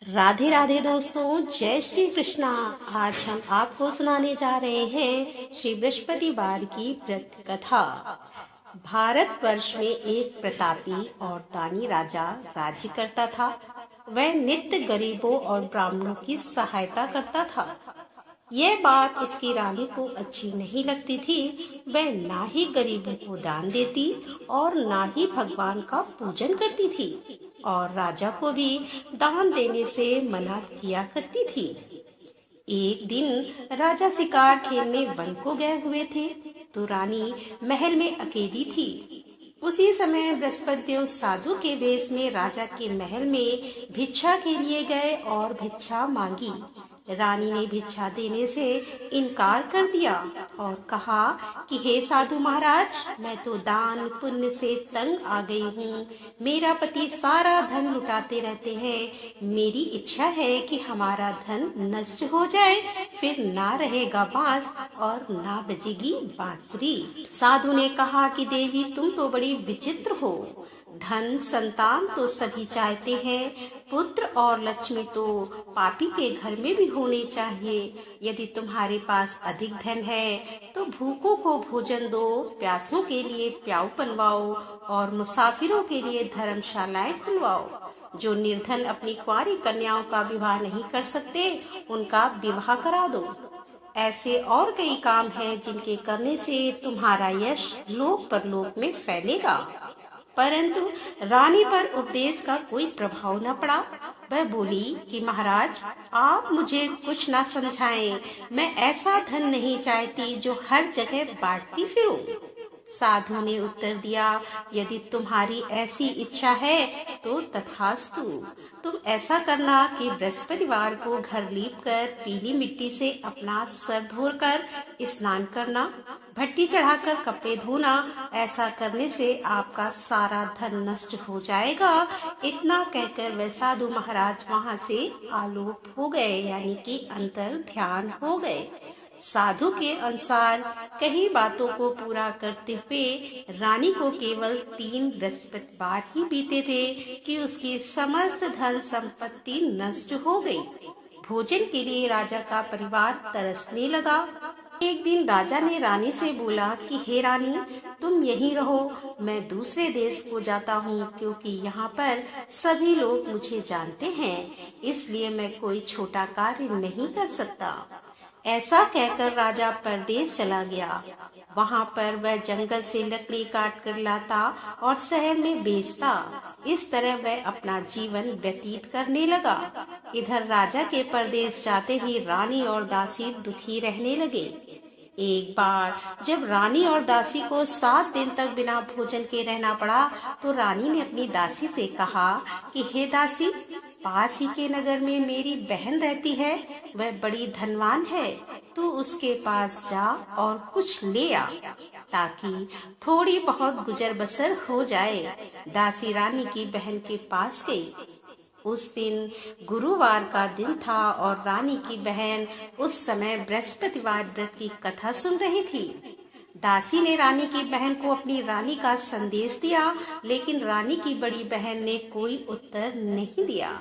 राधे राधे दोस्तों, जय श्री कृष्णा। आज हम आपको सुनाने जा रहे हैं श्री बृहस्पतिवार की व्रत कथा। भारतवर्ष में एक प्रतापी और दानी राजा राज्य करता था। वह नित्य गरीबों और ब्राह्मणों की सहायता करता था। यह बात इसकी रानी को अच्छी नहीं लगती थी। वह ना ही गरीबों को दान देती और ना ही भगवान का पूजन करती थी, और राजा को भी दान देने से मना किया करती थी। एक दिन राजा शिकार खेलने वन को गए हुए थे, तो रानी महल में अकेली थी। उसी समय बृहस्पति देव साधु के वेश में राजा के महल में भिक्षा के लिए गए और भिक्षा मांगी। रानी ने भिक्षा देने से इनकार कर दिया और कहा कि हे साधु महाराज, मैं तो दान पुण्य से तंग आ गई हूँ। मेरा पति सारा धन लुटाते रहते हैं। मेरी इच्छा है कि हमारा धन नष्ट हो जाए, फिर ना रहेगा बांस और ना बजेगी बांसुरी। साधु ने कहा कि देवी, तुम तो बड़ी विचित्र हो। धन संतान तो सभी चाहते हैं, पुत्र और लक्ष्मी तो पापी के घर में भी होने चाहिए। यदि तुम्हारे पास अधिक धन है तो भूखों को भोजन दो, प्यासों के लिए प्याऊ बनवाओ और मुसाफिरों के लिए धर्मशालाएं खुलवाओ। जो निर्धन अपनी कुंवारी कन्याओं का विवाह नहीं कर सकते, उनका विवाह करा दो। ऐसे और कई काम हैं जिनके करने से तुम्हारा यश लोक परलोक में फैलेगा। परंतु रानी पर उपदेश का कोई प्रभाव न पड़ा। वह बोली कि महाराज, आप मुझे कुछ न समझाएं। मैं ऐसा धन नहीं चाहती जो हर जगह बांटती फिरूं। साधु ने उत्तर दिया, यदि तुम्हारी ऐसी इच्छा है तो तथास्तु। तुम ऐसा करना कि बृहस्पतिवार को घर लीपकर पीली मिट्टी से अपना सर धोकर स्नान करना, भट्टी चढ़ाकर कपड़े धोना। ऐसा करने से आपका सारा धन नष्ट हो जाएगा। इतना कहकर वह साधु महाराज वहाँ से आलोप हो गए, यानी कि अंतर ध्यान हो गए। साधु के अनुसार कई बातों को पूरा करते हुए रानी को केवल 3 बृहस्पतिवार ही बीते थे कि उसकी समस्त धन संपत्ति नष्ट हो गई। भोजन के लिए राजा का परिवार तरसने लगा। एक दिन राजा ने रानी से बोला कि हे रानी, तुम यहीं रहो, मैं दूसरे देश को जाता हूँ, क्योंकि यहाँ पर सभी लोग मुझे जानते हैं, इसलिए मैं कोई छोटा कार्य नहीं कर सकता। ऐसा कहकर राजा परदेश चला गया। वहाँ पर वह जंगल से लकड़ी काट कर लाता और शहर में बेचता। इस तरह वह अपना जीवन व्यतीत करने लगा। इधर राजा के परदेश जाते ही रानी और दासी दुखी रहने लगे। एक बार जब रानी और दासी को 7 दिन तक बिना भोजन के रहना पड़ा, तो रानी ने अपनी दासी से कहा कि हे दासी, पास ही के नगर में मेरी बहन रहती है, वह बड़ी धनवान है। तू उसके पास जा और कुछ ले आ, ताकि थोड़ी बहुत गुजर बसर हो जाए। दासी रानी की बहन के पास गई। उस दिन गुरुवार का दिन था और रानी की बहन उस समय बृहस्पतिवार व्रत की कथा सुन रही थी। दासी ने रानी की बहन को अपनी रानी का संदेश दिया, लेकिन रानी की बड़ी बहन ने कोई उत्तर नहीं दिया।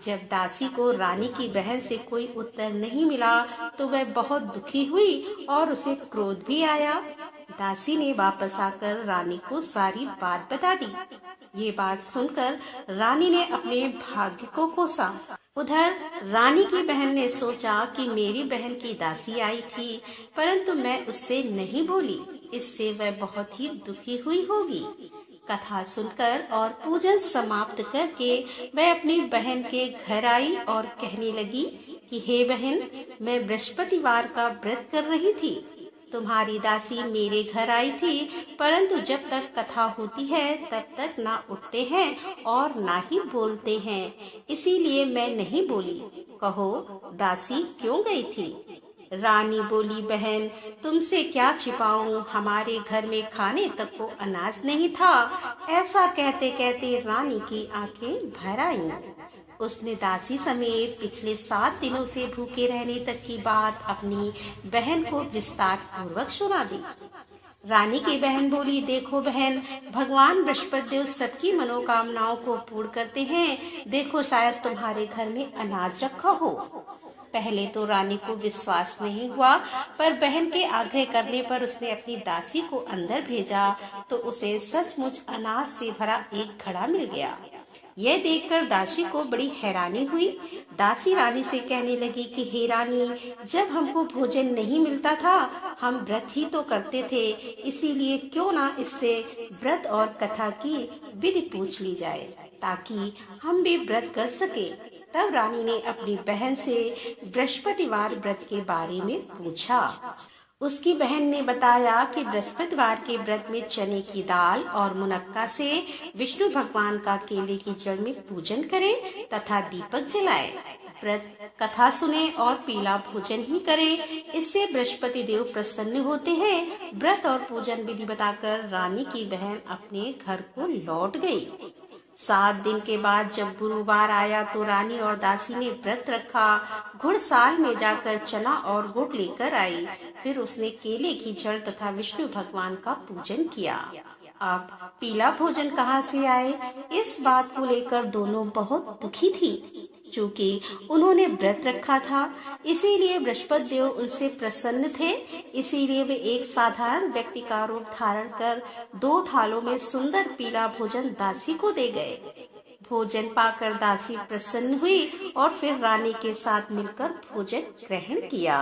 जब दासी को रानी की बहन से कोई उत्तर नहीं मिला तो वह बहुत दुखी हुई और उसे क्रोध भी आया। दासी ने वापस आकर रानी को सारी बात बता दी। ये बात सुनकर रानी ने अपने भाग्य को कोसा। उधर रानी की बहन ने सोचा कि मेरी बहन की दासी आई थी, परंतु मैं उससे नहीं बोली, इससे वह बहुत ही दुखी हुई होगी। कथा सुनकर और पूजन समाप्त करके वह अपनी बहन के घर आई और कहने लगी कि हे बहन, मैं बृहस्पतिवार का व्रत कर रही थी। तुम्हारी दासी मेरे घर आई थी, परंतु जब तक कथा होती है तब तक ना उठते हैं और ना ही बोलते हैं, इसीलिए मैं नहीं बोली। कहो दासी क्यों गई थी? रानी बोली, बहन तुमसे क्या छिपाऊं, हमारे घर में खाने तक को अनाज नहीं था। ऐसा कहते कहते रानी की आंखें भर आईं। उसने दासी समेत पिछले 7 दिनों से भूखे रहने तक की बात अपनी बहन को विस्तार पूर्वक सुना दी। रानी की बहन बोली, देखो बहन, भगवान बृहस्पति देव सबकी मनोकामनाओं को पूर्ण करते हैं। देखो, शायद तुम्हारे घर में अनाज रखा हो। पहले तो रानी को विश्वास नहीं हुआ, पर बहन के आग्रह करने पर उसने अपनी दासी को अंदर भेजा तो उसे सचमुच अनाज से भरा एक घड़ा मिल गया। यह देखकर दासी को बड़ी हैरानी हुई। दासी रानी से कहने लगी कि हे रानी, जब हमको भोजन नहीं मिलता था, हम व्रत ही तो करते थे, इसीलिए क्यों ना इससे व्रत और कथा की विधि पूछ ली जाए, ताकि हम भी व्रत कर सके। तब रानी ने अपनी बहन से बृहस्पतिवार व्रत के बारे में पूछा। उसकी बहन ने बताया कि बृहस्पतिवार के व्रत में चने की दाल और मुनक्का से विष्णु भगवान का केले की जड़ में पूजन करें तथा दीपक जलाएं। व्रत कथा सुने और पीला भोजन ही करें, इससे बृहस्पति देव प्रसन्न होते हैं। व्रत और पूजन विधि बताकर रानी की बहन अपने घर को लौट गई। 7 दिन के बाद जब गुरुवार आया तो रानी और दासी ने व्रत रखा। घुड़साल में जाकर चना और गुड़ लेकर आई। फिर उसने केले की जड़ तथा विष्णु भगवान का पूजन किया। अब पीला भोजन कहाँ से आए, इस बात को लेकर दोनों बहुत दुखी थी। चूँकि उन्होंने व्रत रखा था, इसीलिए बृहस्पति देव उनसे प्रसन्न थे। इसीलिए वे एक साधारण व्यक्ति का रूप धारण कर 2 थालों में सुंदर पीला भोजन दासी को दे गए। भोजन पाकर दासी प्रसन्न हुई और फिर रानी के साथ मिलकर भोजन ग्रहण किया।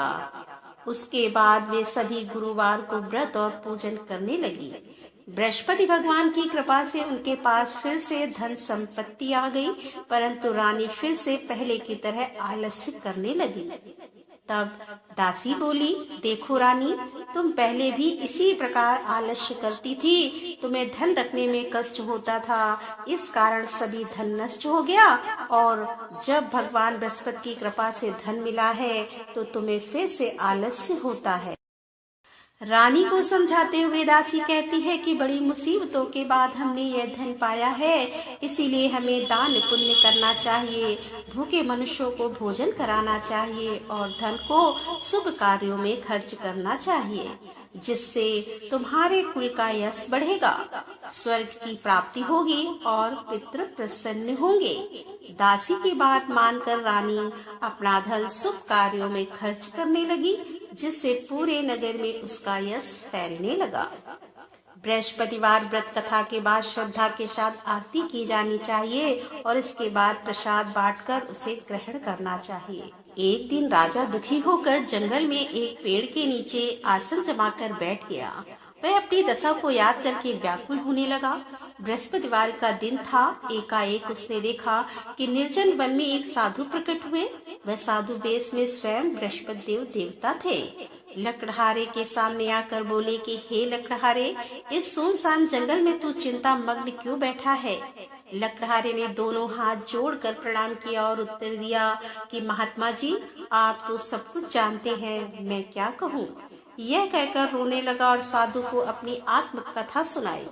उसके बाद वे सभी गुरुवार को व्रत और पूजन करने लगी। बृहस्पति भगवान की कृपा से उनके पास फिर से धन संपत्ति आ गई, परंतु रानी फिर से पहले की तरह आलस्य करने लगी। तब दासी बोली, देखो रानी, तुम पहले भी इसी प्रकार आलस्य करती थी। तुम्हें धन रखने में कष्ट होता था, इस कारण सभी धन नष्ट हो गया, और जब भगवान बृहस्पति की कृपा से धन मिला है तो तुम्हें फिर से आलस्य होता है। रानी को समझाते हुए दासी कहती है कि बड़ी मुसीबतों के बाद हमने यह धन पाया है, इसीलिए हमें दान पुण्य करना चाहिए, भूखे मनुष्यों को भोजन कराना चाहिए और धन को शुभ कार्यों में खर्च करना चाहिए, जिससे तुम्हारे कुल का यश बढ़ेगा, स्वर्ग की प्राप्ति होगी और पितृ प्रसन्न होंगे। दासी की बात मानकर रानी अपना धन शुभ कार्यों में खर्च करने लगी, जिससे पूरे नगर में उसका यश फैलने लगा। बृहस्पतिवार व्रत कथा के बाद श्रद्धा के साथ आरती की जानी चाहिए और इसके बाद प्रसाद बांटकर उसे ग्रहण करना चाहिए। एक दिन राजा दुखी होकर जंगल में एक पेड़ के नीचे आसन जमाकर बैठ गया। वह अपनी दशा को याद करके व्याकुल होने लगा। बृहस्पतिवार का दिन था। एकाएक उसने देखा कि निर्जन वन में एक साधु प्रकट हुए। वह साधु वेश में स्वयं बृहस्पति देव देवता थे। लकड़हारे के सामने आकर बोले कि हे लकड़हारे, इस सुनसान जंगल में तू चिंता मग्न क्यों बैठा है? लकड़हारे ने दोनों हाथ जोड़कर प्रणाम किया और उत्तर दिया कि महात्मा जी, आप तो सब कुछ जानते हैं, मैं क्या कहूँ। यह कहकर रोने लगा और साधु को अपनी आत्म कथा सुनाई।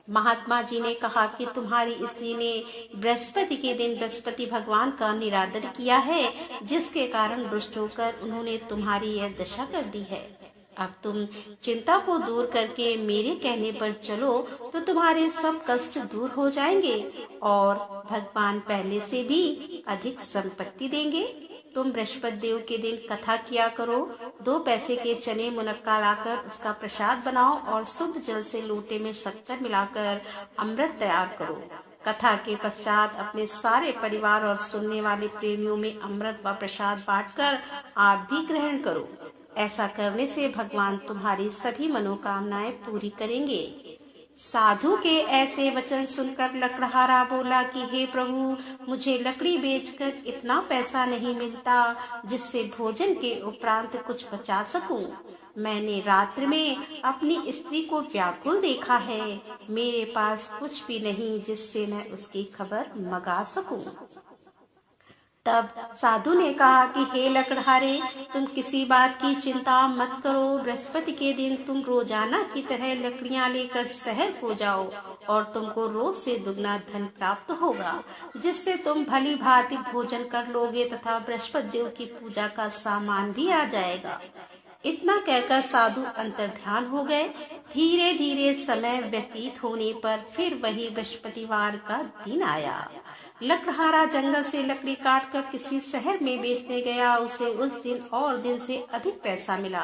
महात्मा जी ने कहा कि तुम्हारी स्त्री ने बृहस्पति के दिन बृहस्पति भगवान का निरादर किया है, जिसके कारण रुष्ट होकर उन्होंने तुम्हारी यह दशा कर दी है। अब तुम चिंता को दूर करके मेरे कहने पर चलो तो तुम्हारे सब कष्ट दूर हो जाएंगे और भगवान पहले से भी अधिक संपत्ति देंगे। तुम बृहस्पति देव के दिन कथा किया करो। 2 पैसे के चने मुनक्का लाकर उसका प्रसाद बनाओ और शुद्ध जल से लोटे में शक्कर मिलाकर अमृत तैयार करो। कथा के पश्चात अपने सारे परिवार और सुनने वाले प्रेमियों में अमृत व प्रसाद बांटकर आप भी ग्रहण करो। ऐसा करने से भगवान तुम्हारी सभी मनोकामनाएं पूरी करेंगे। साधु के ऐसे वचन सुनकर लकड़हारा बोला कि हे प्रभु, मुझे लकड़ी बेचकर इतना पैसा नहीं मिलता जिससे भोजन के उपरांत कुछ बचा सकूं। मैंने रात्रि में अपनी स्त्री को व्याकुल देखा है। मेरे पास कुछ भी नहीं जिससे मैं उसकी खबर मंगा सकूं। तब साधु ने कहा कि हे लकड़हारे, तुम किसी बात की चिंता मत करो। बृहस्पति के दिन तुम रोजाना की तरह लकड़ियां लेकर शहर हो जाओ और तुमको रोज से दुगना धन प्राप्त होगा, जिससे तुम भली भांति भोजन कर लोगे तथा बृहस्पति देव की पूजा का सामान भी आ जाएगा। इतना कहकर साधु अंतर्ध्यान हो गए। धीरे धीरे समय व्यतीत होने पर फिर वही बृहस्पतिवार का दिन आया। लकड़हारा जंगल से लकड़ी काटकर किसी शहर में बेचने गया। उसे उस दिन और दिन से अधिक पैसा मिला।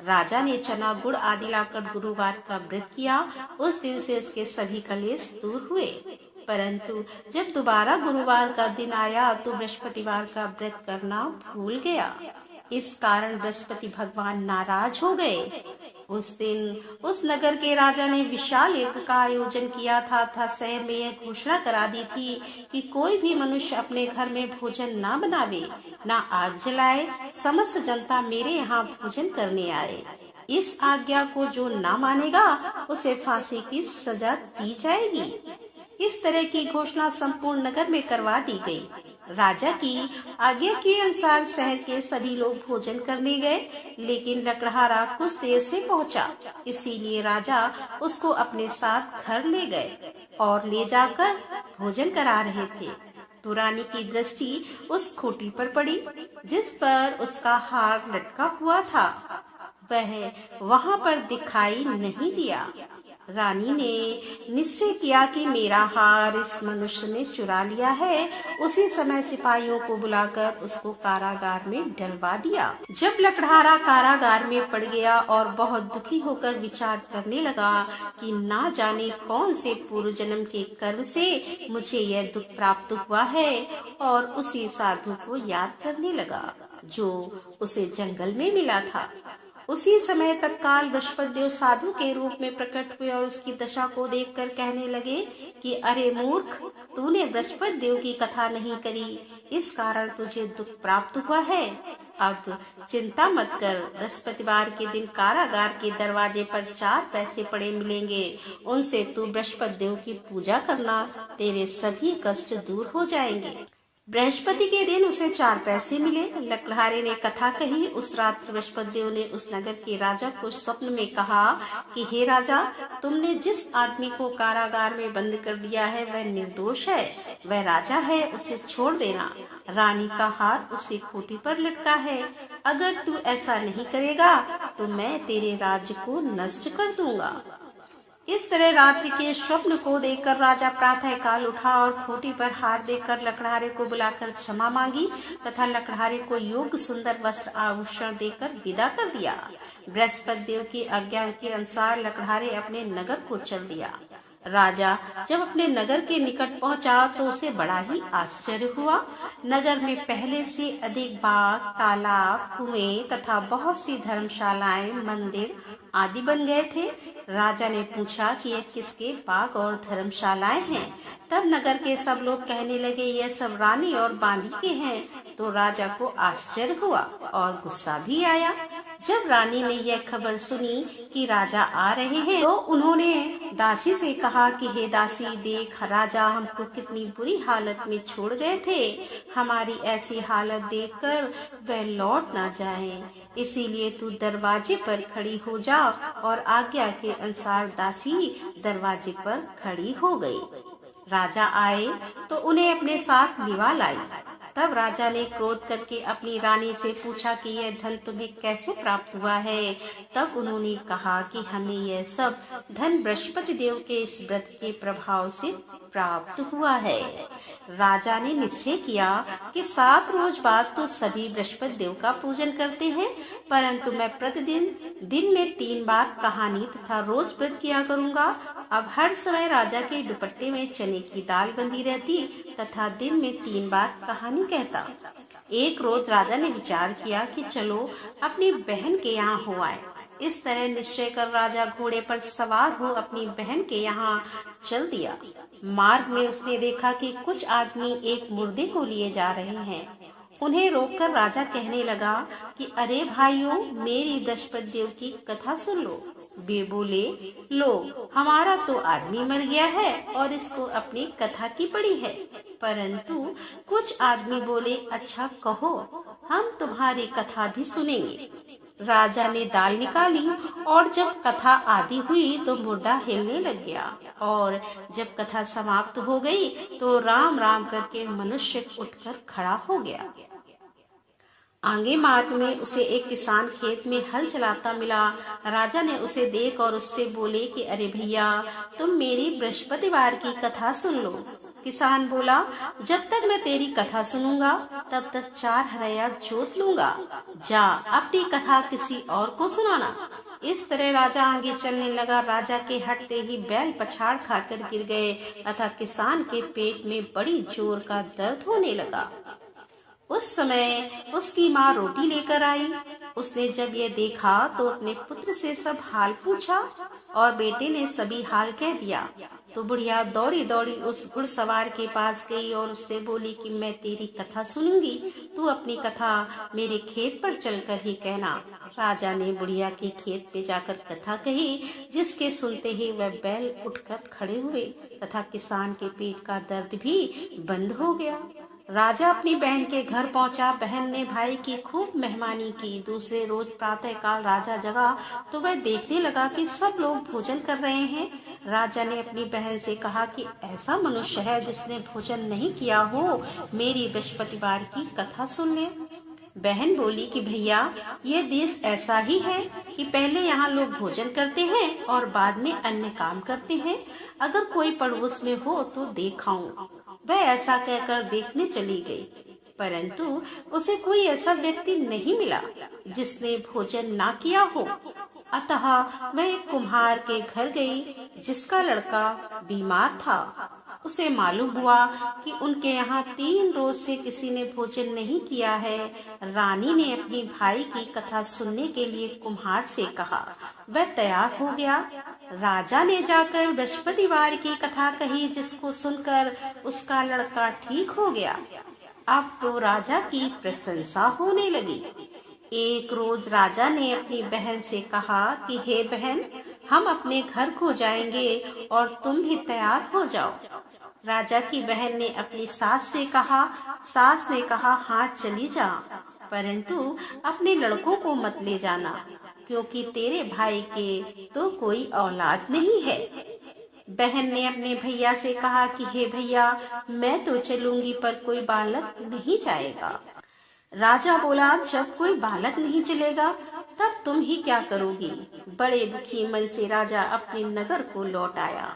राजा ने चना गुड़ आदि लाकर गुरुवार का व्रत किया। उस दिन से उसके सभी कलेश दूर हुए। परंतु जब दोबारा गुरुवार का दिन आया तो बृहस्पतिवार का व्रत करना भूल गया। इस कारण बृहस्पति भगवान नाराज हो गए। उस दिन उस नगर के राजा ने विशाल यज्ञ का आयोजन किया था शहर में यह घोषणा करा दी थी कि कोई भी मनुष्य अपने घर में भोजन ना बनावे, ना आग जलाए। समस्त जनता मेरे यहाँ भोजन करने आए। इस आज्ञा को जो ना मानेगा उसे फांसी की सजा दी जाएगी। इस तरह की घोषणा संपूर्ण नगर में करवा दी गई। राजा की आज्ञा के अनुसार शहर के सभी लोग भोजन करने गए, लेकिन लकड़हारा कुछ देर से पहुंचा। इसीलिए राजा उसको अपने साथ घर ले गए और ले जाकर भोजन करा रहे थे तो रानी की दृष्टि उस खूंटी पर पड़ी जिस पर उसका हार लटका हुआ था। वह वहां पर दिखाई नहीं दिया। रानी ने निश्चय किया कि मेरा हार इस मनुष्य ने चुरा लिया है। उसी समय सिपाहियों को बुलाकर उसको कारागार में डलवा दिया। जब लकड़हारा कारागार में पड़ गया और बहुत दुखी होकर विचार करने लगा कि ना जाने कौन से पूर्व जन्म के कर्म से मुझे यह दुख प्राप्त हुआ है, और उसी साधु को याद करने लगा जो उसे जंगल में मिला था। उसी समय तत्काल बृहस्पति देव साधु के रूप में प्रकट हुए और उसकी दशा को देखकर कहने लगे कि अरे मूर्ख, तूने बृहस्पति देव की कथा नहीं करी, इस कारण तुझे दुख प्राप्त हुआ है। अब चिंता मत कर, बृहस्पतिवार के दिन कारागार के दरवाजे पर 4 पैसे पड़े मिलेंगे। उनसे तू बृहस्पति देव की पूजा करना, तेरे सभी कष्ट दूर हो जाएंगे। बृहस्पति के दिन उसे 4 पैसे मिले। लकड़हारे ने कथा कही। उस रात बृहस्पति देव ने उस नगर के राजा को स्वप्न में कहा कि हे राजा, तुमने जिस आदमी को कारागार में बंद कर दिया है वह निर्दोष है, वह राजा है, उसे छोड़ देना। रानी का हार उसी खूंटी पर लटका है। अगर तू ऐसा नहीं करेगा तो मैं तेरे राज्य को नष्ट कर दूंगा। इस तरह रात्रि के स्वप्न को देखकर राजा प्रातः काल उठा और खूंटी पर हार देकर लकड़हारे को बुलाकर क्षमा मांगी तथा लकड़हारे को योग्य सुंदर वस्त्र आभूषण देकर विदा कर दिया। बृहस्पति देव की आज्ञा के अनुसार लकड़हारे अपने नगर को चल दिया। राजा जब अपने नगर के निकट पहुंचा तो उसे बड़ा ही आश्चर्य हुआ। नगर में पहले से अधिक बाग, तालाब, कुएं तथा बहुत सी धर्मशालाएं, मंदिर आदि बन गए थे। राजा ने पूछा कि यह किसके बाग और धर्मशालाएं हैं। तब नगर के सब लोग कहने लगे यह सब रानी और बांदी के हैं। तो राजा को आश्चर्य हुआ और गुस्सा भी आया। जब रानी ने यह खबर सुनी कि राजा आ रहे हैं तो उन्होंने दासी से कहा कि हे दासी, देख राजा हमको कितनी बुरी हालत में छोड़ गए थे। हमारी ऐसी हालत देखकर वह लौट ना जाएं। इसीलिए तू दरवाजे पर खड़ी हो जा। और आज्ञा के अनुसार दासी दरवाजे पर खड़ी हो गई। राजा आए तो उन्हें अपने साथ लिवा लाई। तब राजा ने क्रोध करके अपनी रानी से पूछा कि यह धन तुम्हें कैसे प्राप्त हुआ है। तब उन्होंने कहा कि हमें यह सब धन बृहस्पति देव के इस व्रत के प्रभाव से प्राप्त हुआ है। राजा ने निश्चय किया कि 7 रोज बाद तो सभी बृहस्पति देव का पूजन करते हैं, परंतु मैं प्रतिदिन दिन में 3 बार कहानी तथा रोज व्रत किया करूंगा। अब हर समय राजा के दुपट्टे में चने की दाल बंधी रहती तथा दिन में 3 बार कहानी कहता। एक रोज राजा ने विचार किया कि चलो अपनी बहन के यहाँ हो आए। इस तरह निश्चय कर राजा घोड़े पर सवार हो अपनी बहन के यहाँ चल दिया। मार्ग में उसने देखा कि कुछ आदमी एक मुर्दे को लिए जा रहे हैं। उन्हें रोककर राजा कहने लगा कि अरे भाइयों, मेरी बृहस्पति देव की कथा सुन लो। वे बोले, लो हमारा तो आदमी मर गया है और इसको अपनी कथा की पड़ी है। परंतु कुछ आदमी बोले, अच्छा कहो, हम तुम्हारी कथा भी सुनेंगे। राजा ने दाल निकाली और जब कथा आदि हुई तो मुर्दा हिलने लग गया। और जब कथा समाप्त हो गई तो राम राम करके मनुष्य उठकर खड़ा हो गया। आगे मार्ग में उसे एक किसान खेत में हल चलाता मिला। राजा ने उसे देख और उससे बोले कि अरे भैया, तुम मेरी बृहस्पतिवार की कथा सुन लो। किसान बोला, जब तक मैं तेरी कथा सुनूंगा तब तक 4 हरया जोत लूंगा। जा अपनी कथा किसी और को सुनाना। इस तरह राजा आगे चलने लगा। राजा के हटते ही बैल पछाड़ खाकर गिर गए तथा किसान के पेट में बड़ी जोर का दर्द होने लगा। उस समय उसकी माँ रोटी लेकर आई। उसने जब ये देखा तो अपने पुत्र से सब हाल पूछा और बेटे ने सभी हाल कह दिया। तो बुढ़िया दौड़ी दौड़ी उस घुड़सवार के पास गई और उससे बोली कि मैं तेरी कथा सुनूंगी, तू अपनी कथा मेरे खेत पर चलकर ही कहना। राजा ने बुढ़िया के खेत पे जाकर कथा कही, जिसके सुनते ही वह बैल उठकर खड़े हुए तथा किसान के पेट का दर्द भी बंद हो गया। राजा अपनी बहन के घर पहुंचा। बहन ने भाई की खूब मेहमानी की। दूसरे रोज प्रातः काल राजा जगा तो वह देखने लगा कि सब लोग भोजन कर रहे हैं। राजा ने अपनी बहन से कहा कि ऐसा मनुष्य है जिसने भोजन नहीं किया हो, मेरी बृहस्पतिवार की कथा सुन ले। बहन बोली कि भैया, ये देश ऐसा ही है कि पहले यहाँ लोग भोजन करते हैं और बाद में अन्य काम करते हैं। अगर कोई पड़ोस में हो तो देखाऊं। वह ऐसा कहकर देखने चली गई, परंतु उसे कोई ऐसा व्यक्ति नहीं मिला जिसने भोजन ना किया हो। अतः वह एक कुम्हार के घर गई जिसका लड़का बीमार था। उसे मालूम हुआ कि उनके यहाँ 3 रोज से किसी ने भोजन नहीं किया है। रानी ने अपनी भाई की कथा सुनने के लिए कुम्हार से कहा। वह तैयार हो गया। राजा ने जाकर बृहस्पतिवार की कथा कही, जिसको सुनकर उसका लड़का ठीक हो गया। अब तो राजा की प्रशंसा होने लगी। एक रोज राजा ने अपनी बहन से कहा कि हे बहन, हम अपने घर को जाएंगे और तुम भी तैयार हो जाओ। राजा की बहन ने अपनी सास से कहा। सास ने कहा, हाँ चली जा, परंतु अपने लड़कों को मत ले जाना, क्योंकि तेरे भाई के तो कोई औलाद नहीं है। बहन ने अपने भैया से कहा कि हे भैया, मैं तो चलूंगी पर कोई बालक नहीं जाएगा। राजा बोला, जब कोई बालक नहीं चलेगा तब तुम ही क्या करोगी। बड़े दुखी मन से राजा अपने नगर को लौट आया।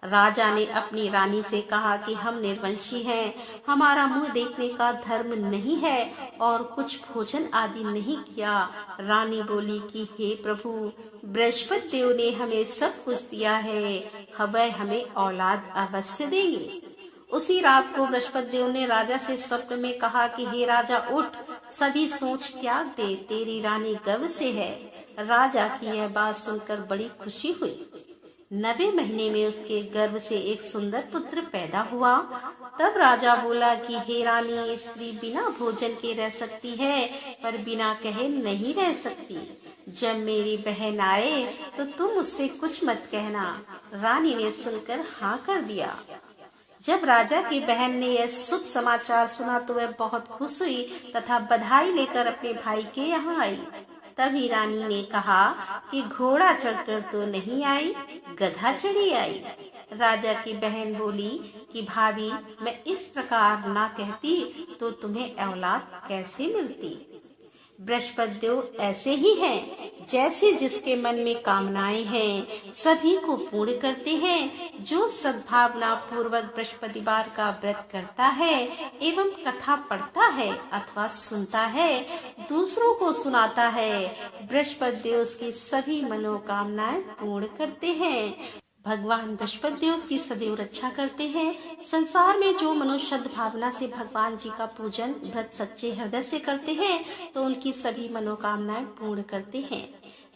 राजा ने अपनी रानी से कहा कि हम निर्वंशी हैं, हमारा मुंह देखने का धर्म नहीं है और कुछ भोजन आदि नहीं किया। रानी बोली कि हे प्रभु, बृहस्पति देव ने हमें सब कुछ दिया है, वह हमें औलाद अवश्य देंगे। उसी रात को बृहस्पति देव ने राजा से स्वप्न में कहा कि हे राजा, उठ, सभी सोच त्याग दे, तेरी रानी गर्भ से है। राजा की यह बात सुनकर बड़ी खुशी हुई। 9वें महीने में उसके गर्भ से एक सुंदर पुत्र पैदा हुआ। तब राजा बोला कि हे रानी, स्त्री बिना भोजन के रह सकती है पर बिना कहे नहीं रह सकती। जब मेरी बहन आए तो तुम उससे कुछ मत कहना। रानी ने सुनकर हाँ कर दिया। जब राजा की बहन ने यह शुभ समाचार सुना तो वह बहुत खुश हुई तथा बधाई लेकर अपने भाई के यहाँ आई। तभी रानी ने कहा कि घोड़ा चढ़कर तो नहीं आई, गधा चढ़ी आई। राजा की बहन बोली कि भाभी, मैं इस प्रकार ना कहती तो तुम्हें औलाद कैसे मिलती। बृहस्पति देव ऐसे ही हैं, जैसे जिसके मन में कामनाएं हैं सभी को पूर्ण करते हैं। जो सद्भावना पूर्वक बृहस्पतिवार का व्रत करता है एवं कथा पढ़ता है अथवा सुनता है, दूसरों को सुनाता है, बृहस्पति देव उसकी सभी मनोकामनाएं पूर्ण करते हैं। भगवान बृहस्पति देव की सदैव रक्षा करते हैं। संसार में जो मनुष्य शुद्ध भावना से भगवान जी का पूजन व्रत सच्चे हृदय से करते हैं तो उनकी सभी मनोकामनाएं पूर्ण करते हैं।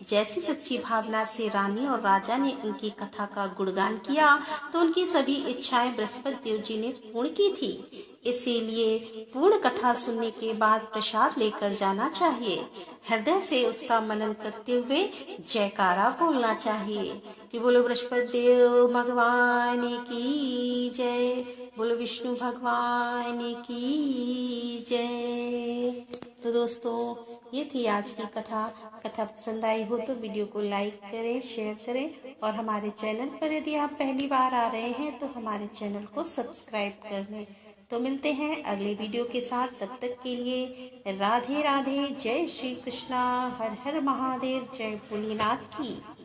जैसी सच्ची भावना से रानी और राजा ने उनकी कथा का गुणगान किया तो उनकी सभी इच्छाएं बृहस्पति देव जी ने पूर्ण की थी। इसीलिए पूर्ण कथा सुनने के बाद प्रसाद लेकर जाना चाहिए। हृदय से उसका मनन करते हुए जयकारा बोलना चाहिए कि बोलो बृहस्पति देव भगवान की जय, बोलो विष्णु भगवान की जय। तो दोस्तों, ये थी आज की कथा। कथा पसंद आई हो तो वीडियो को लाइक करें, शेयर करें और हमारे चैनल पर यदि आप पहली बार आ रहे हैं तो हमारे चैनल को सब्सक्राइब कर लें। तो मिलते हैं अगले वीडियो के साथ, तब तक के लिए राधे राधे, जय श्री कृष्णा, हर हर महादेव, जय भोलेनाथ की।